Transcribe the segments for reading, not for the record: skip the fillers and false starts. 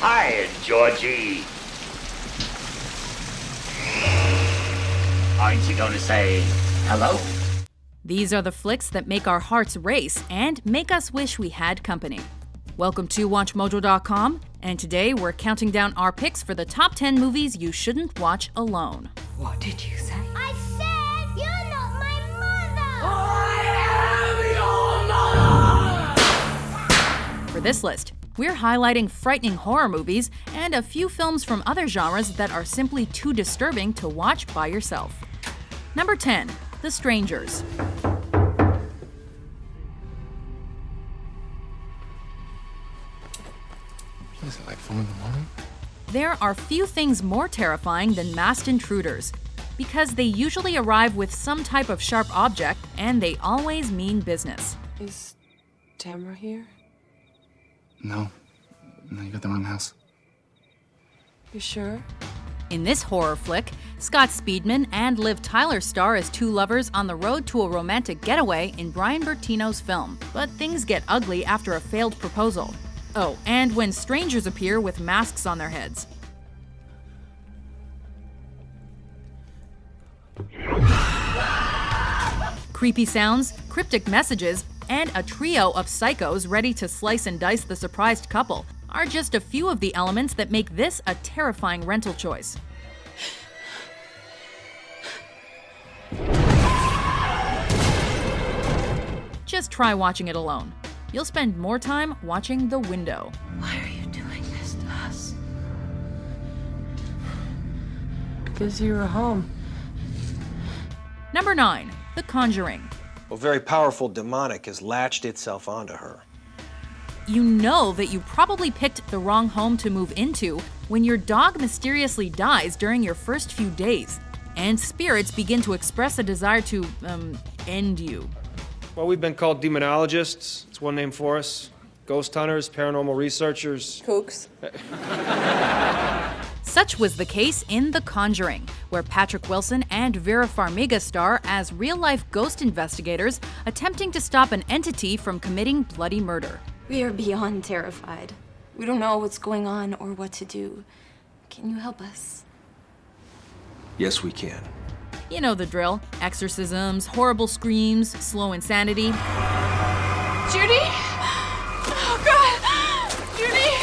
Hi, Georgie. Aren't you going to say hello? These are the flicks that make our hearts race and make us wish we had company. Welcome to WatchMojo.com, and today we're counting down our picks for the top 10 movies you shouldn't watch alone. What did you say? I said you're not my mother! For this list, we're highlighting frightening horror movies and a few films from other genres that are simply too disturbing to watch by yourself. Number 10, The Strangers. Is it like 4 in the morning? There are few things more terrifying than masked intruders, because they usually arrive with some type of sharp object and they always mean business. Is Tamara here? No, you got the wrong house. You sure? In this horror flick, Scott Speedman and Liv Tyler star as two lovers on the road to a romantic getaway in Brian Bertino's film. But things get ugly after a failed proposal. Oh, and when strangers appear with masks on their heads. Creepy sounds, cryptic messages, and a trio of psychos ready to slice and dice the surprised couple are just a few of the elements that make this a terrifying rental choice. Just try watching it alone. You'll spend more time watching The Window. Why are you doing this to us? Because you were home. Number 9, The Conjuring. A very powerful demonic has latched itself onto her. You know that you probably picked the wrong home to move into when your dog mysteriously dies during your first few days, and spirits begin to express a desire to, end you. Well, we've been called demonologists. It's one name for us. Ghost hunters, paranormal researchers. Kooks. Such was the case in The Conjuring, where Patrick Wilson and Vera Farmiga star as real-life ghost investigators attempting to stop an entity from committing bloody murder. We are beyond terrified. We don't know what's going on or what to do. Can you help us? Yes, we can. You know the drill. Exorcisms, horrible screams, slow insanity. Judy? Oh, God! Judy!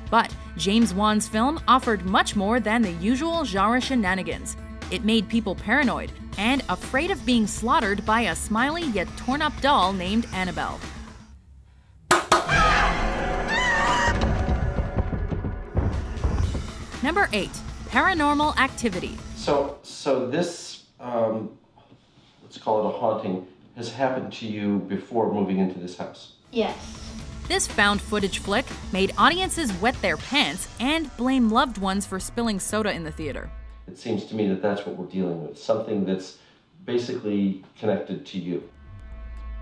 But James Wan's film offered much more than the usual genre shenanigans. It made people paranoid and afraid of being slaughtered by a smiley yet torn-up doll named Annabelle. Number 8, Paranormal Activity. So this, let's call it a haunting, has happened to you before moving into this house? Yes. This found footage flick made audiences wet their pants and blame loved ones for spilling soda in the theater. It seems to me that that's what we're dealing with, something that's basically connected to you.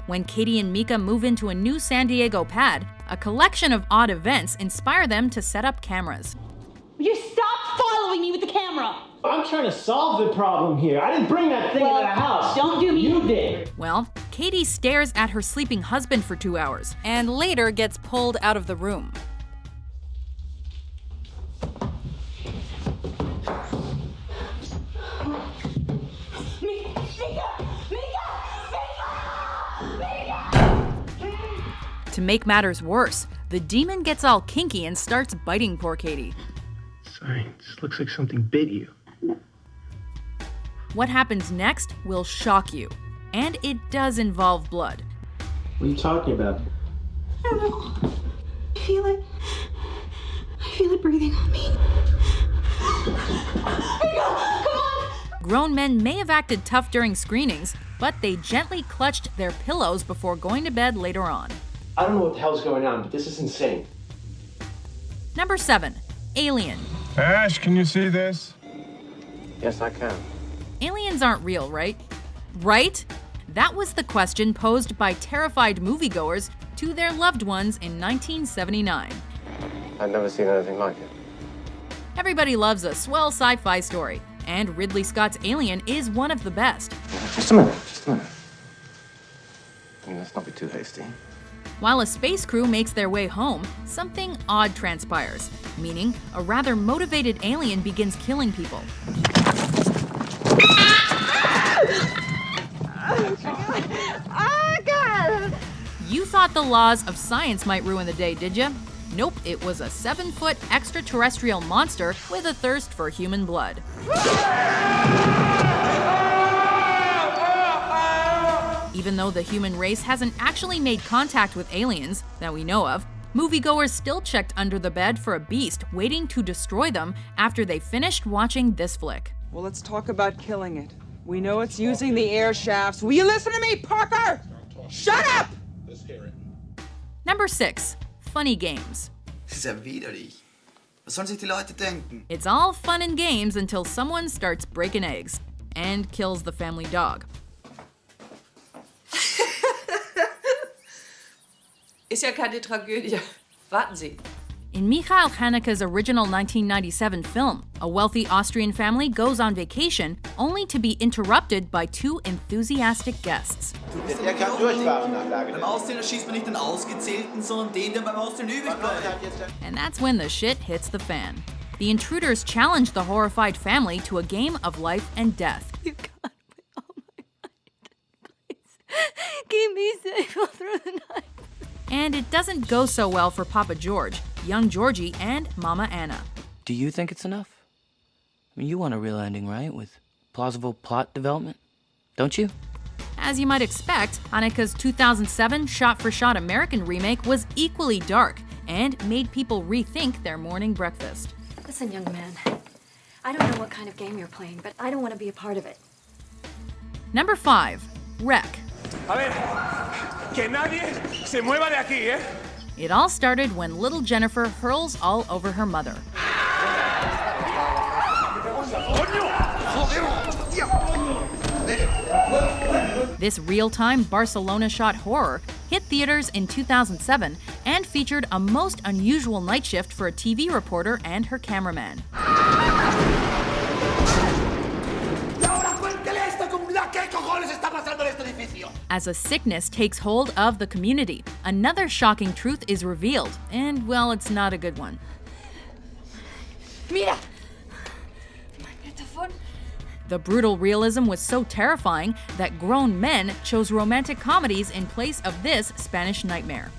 When Katie and Mika move into a new San Diego pad, a collection of odd events inspire them to set up cameras. Will you stop following me with the camera? I'm trying to solve the problem here. I didn't bring that thing into the house. Don't do me. You did. Well, Katie stares at her sleeping husband for 2 hours and later gets pulled out of the room. To make matters worse, the demon gets all kinky and starts biting poor Katie. Sorry, this looks like something bit you. What happens next will shock you, and it does involve blood. What are you talking about? I don't know. I feel it. I feel it breathing on me. Grown men may have acted tough during screenings, but they gently clutched their pillows before going to bed later on. I don't know what the hell's going on, but this is insane. Number 7, Alien. Ash, can you see this? Yes, I can. Aliens aren't real, right? Right? That was the question posed by terrified moviegoers to their loved ones in 1979. I've never seen anything like it. Everybody loves a swell sci-fi story, and Ridley Scott's Alien is one of the best. Just a minute. let's not be too hasty. While a space crew makes their way home, something odd transpires, meaning a rather motivated alien begins killing people. You thought the laws of science might ruin the day, did you? Nope, it was a 7-foot extraterrestrial monster with a thirst for human blood. Even though the human race hasn't actually made contact with aliens that we know of, moviegoers still checked under the bed for a beast waiting to destroy them after they finished watching this flick. Well, let's talk about killing it. We know it's using the air shafts. Will you listen to me, Parker? Shut up! Number 6. Funny games. Das ist ja widerlich. Was sollen sich die Leute denken? It's all fun and games until someone starts breaking eggs and kills the family dog. Ist ja keine Tragödie. Warten Sie. In Michael Haneke's original 1997 film, a wealthy Austrian family goes on vacation only to be interrupted by 2 enthusiastic guests. Der kann durchfahren nach Lage. Beim Auszählen schießt man nicht den Ausgezählten, sondern den, der beim Auszählen übrig bleibt. And that's when the shit hits the fan. The intruders challenge the horrified family to a game of life and death. You got me all my life. Please keep me safe all through the night. And it doesn't go so well for Papa George, young Georgie, and Mama Anna. Do you think it's enough? I mean, you want a real ending, right? With plausible plot development, don't you? As you might expect, Haneke's 2007 shot-for-shot American remake was equally dark and made people rethink their morning breakfast. Listen, young man. I don't know what kind of game you're playing, but I don't want to be a part of it. Number 5. Wreck. A ver, que nadie se mueva de aquí, ¿eh? It all started when little Jennifer hurls all over her mother. This real-time Barcelona-shot horror hit theaters in 2007 and featured a most unusual night shift for a TV reporter and her cameraman. As a sickness takes hold of the community, another shocking truth is revealed, and well, it's not a good one. Mira! The brutal realism was so terrifying that grown men chose romantic comedies in place of this Spanish nightmare.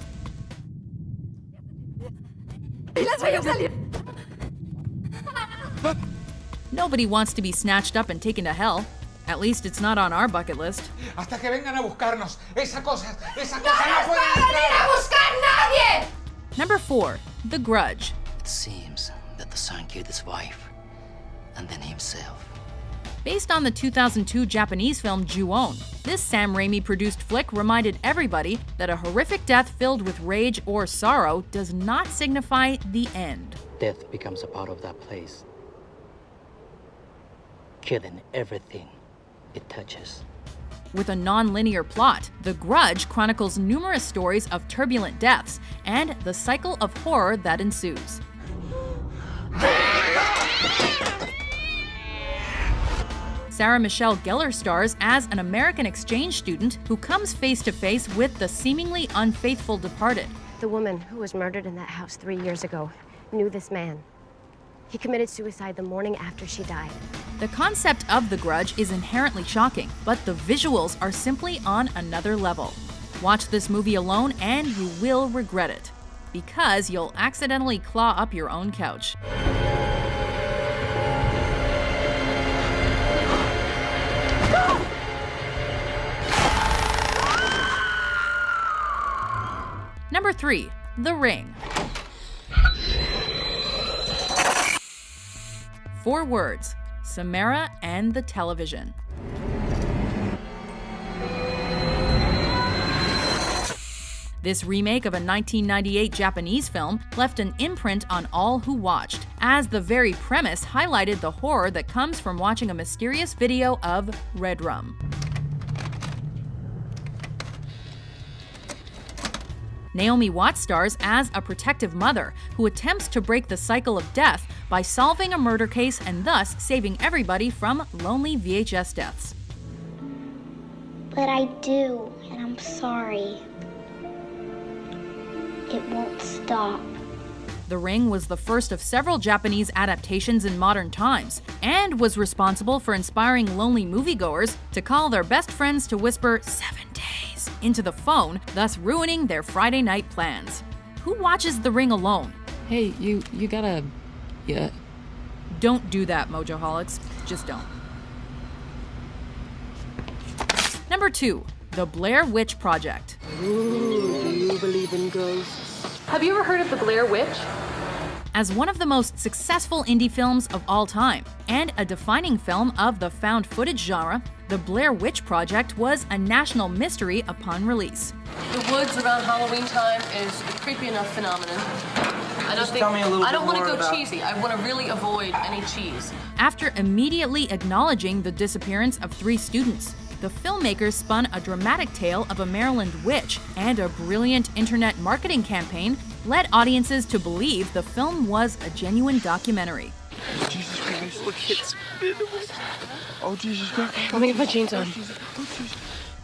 Nobody wants to be snatched up and taken to hell. At least it's not on our bucket list. Hasta que vengan a buscarnos. Esa cosa no puede entrar. Number 4. The Grudge. It seems that the son killed his wife, and then himself. Based on the 2002 Japanese film Ju-On, this Sam Raimi-produced flick reminded everybody that a horrific death filled with rage or sorrow does not signify the end. Death becomes a part of that place, killing everything it touches. With a non-linear plot, The Grudge chronicles numerous stories of turbulent deaths and the cycle of horror that ensues. Sarah Michelle Gellar stars as an American exchange student who comes face-to-face with the seemingly unfaithful departed. The woman who was murdered in that house 3 years ago knew this man. He committed suicide the morning after she died. The concept of The Grudge is inherently shocking, but the visuals are simply on another level. Watch this movie alone and you will regret it, because you'll accidentally claw up your own couch. Number 3. The Ring. 4 words: Samara and the television. This remake of a 1998 Japanese film left an imprint on all who watched, as the very premise highlighted the horror that comes from watching a mysterious video of red rum. Naomi Watts stars as a protective mother who attempts to break the cycle of death by solving a murder case and thus saving everybody from lonely VHS deaths. But I do, and I'm I'm sorry. It won't stop. The Ring was the first of several Japanese adaptations in modern times, and was responsible for inspiring lonely moviegoers to call their best friends to whisper 7 days into the phone, thus ruining their Friday night plans. Who watches The Ring alone? Hey, you gotta... Yeah. Don't do that, Mojoholics. Just don't. Number 2. The Blair Witch Project. Ooh, do you believe in ghosts? Have you ever heard of the Blair Witch? As one of the most successful indie films of all time, and a defining film of the found footage genre, The Blair Witch Project was a national mystery upon release. The woods around Halloween time is a creepy enough phenomenon. I don't want to go cheesy. I want to really avoid any cheese. After immediately acknowledging the disappearance of 3 students, the filmmakers spun a dramatic tale of a Maryland witch, and a brilliant internet marketing campaign led audiences to believe the film was a genuine documentary. Jesus Christ. Oh, Jesus Christ. Let me get my jeans on.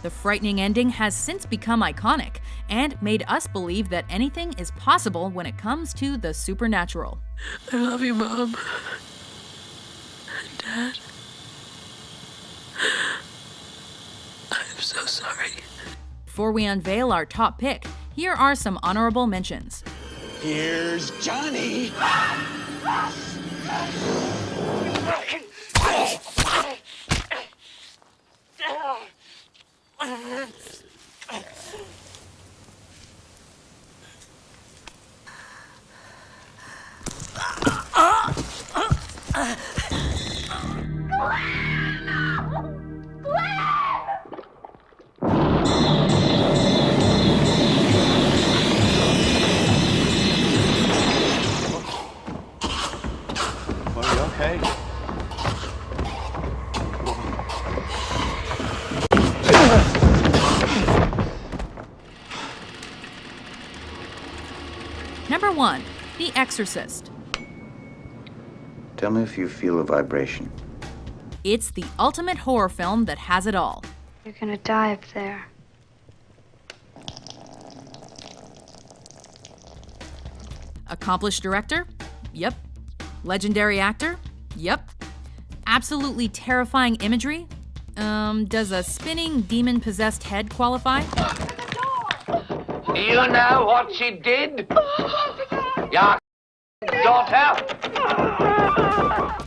The frightening ending has since become iconic and made us believe that anything is possible when it comes to the supernatural. I love you, Mom. Dad. I'm so sorry. Before we unveil our top pick, here are some honorable mentions. Here's Johnny. Are you okay? Number 1. The Exorcist. Tell me if you feel a vibration. It's the ultimate horror film that has it all. You're gonna die up there. Accomplished director? Yep. Legendary actor? Yep. Absolutely terrifying imagery? Does a spinning demon-possessed head qualify? You know what she did? Your daughter?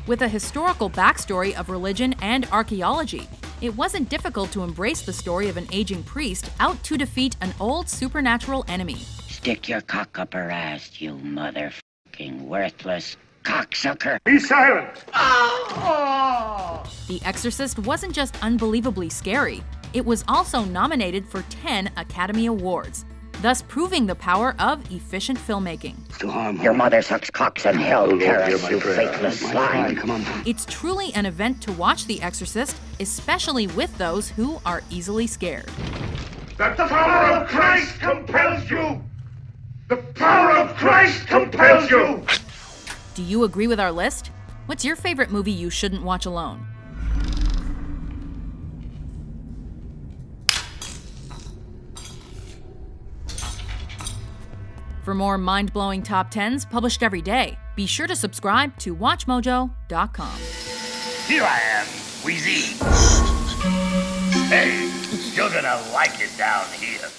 With a historical backstory of religion and archaeology, it wasn't difficult to embrace the story of an aging priest out to defeat an old supernatural enemy. Stick your cock up her ass, you motherfucking worthless cocksucker. Be silent! The Exorcist wasn't just unbelievably scary, it was also nominated for 10 Academy Awards, thus proving the power of efficient filmmaking. Your mother sucks cocks in hell, Paris, you faithless swine. It's truly an event to watch The Exorcist, especially with those who are easily scared. The power of Christ compels you! The power of Christ compels you! Do you agree with our list? What's your favorite movie you shouldn't watch alone? For more mind-blowing top 10s published every day, be sure to subscribe to WatchMojo.com. Here I am, Wheezy. Hey, you're gonna like it down here.